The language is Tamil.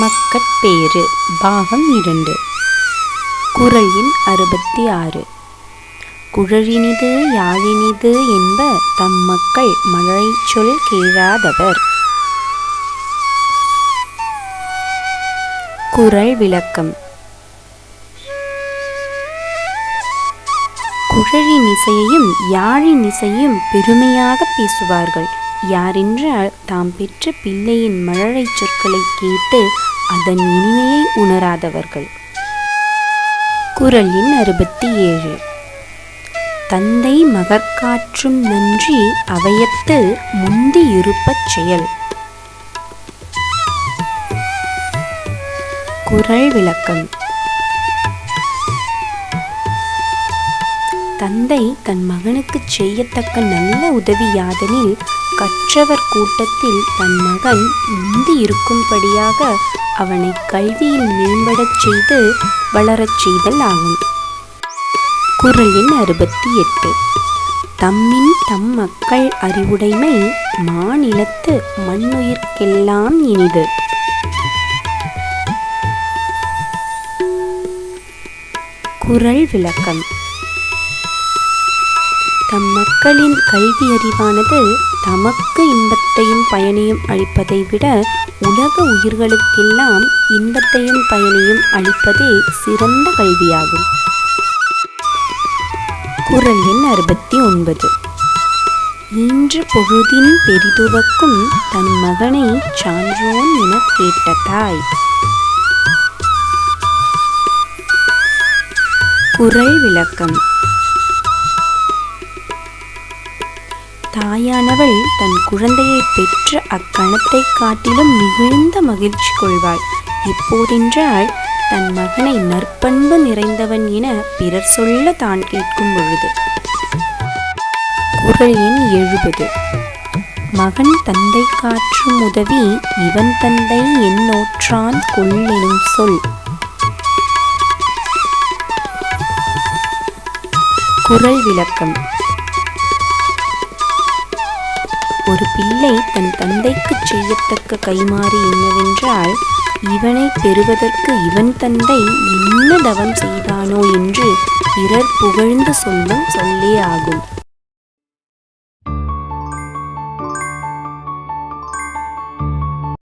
மக்கட்பேறு பாகம் 2. குறள் எண் 66. குழலினிது யாழினிது என்ப தம் மக்கள் மழலைச்சொல் கேளாதவர். குறள் விளக்கம். குழலின் இசையையும் யாழின் இசையையும் பெருமையாக பேசுவார்கள். யாரென்றால் தாம் பெற்ற பிள்ளையின் மழலை சொற்களை கேட்டு அதன் இனிமையை உணராதவர்கள். குறள் எண் 67. தந்தை மகற்காற்றும் நன்றி அவையத்து முந்தி இருப்பச் செயல். குறள் விளக்கம். தந்தை தன் மகனுக்கு செய்யத்தக்க நல்ல உதவி யாதெனில் கற்றவர் கூட்டத்தில் தன் மகன் முந்தி இருக்கும்படியாக அவனை கல்வியில் மேம்படச் செய்து வளரச் செய்தல் ஆகும். குறள் எண் 68. தம்மின் தம் மக்கள் அறிவுடைமை மாநிலத்து மண்ணுயிர்க்கெல்லாம் இனிது. குறள் விளக்கம். தம் மக்களின் கல்வி அறிவானது தமக்கு இன்பத்தையும் பயனையும் அளிப்பதை விட உலக உயிர்களுக்கெல்லாம் இன்பத்தையும் பயனையும் அளிப்பதே சிறந்த கல்வியாகும். குறள் எண் 69. ஈன்ற பொழுதின் பெரிதுவக்கும் தன் மகனை சான்றோன் எனக் கேட்ட தாய். குறள் விளக்கம். தாயானவள் தன் குழந்தையை பெற்ற அக்கணத்தை காட்டிலும் மிகுந்த மகிழ்ச்சி கொள்வாள். எப்போதென்றால் தன் மகனை நற்பண்பு நிறைந்தவன் என பிறர் சொல்ல தான் கேட்கும் பொழுது. குறள் எண் 70. மகன் தந்தை காற்றும் உதவி இவன் தந்தை என்னோற்றான் கொள்ளெனும் சொல். குறள் விளக்கம். ஒரு பிள்ளை தன் தந்தைக்கு செய்யத்தக்க கைமாறு என்னவென்றால் இவனை பெறுவதற்கு இவன் தந்தை என்ன தவம் செய்தானோ என்று பிறர் புகழ்ந்து சொல்லும் சொல்லே ஆகும்.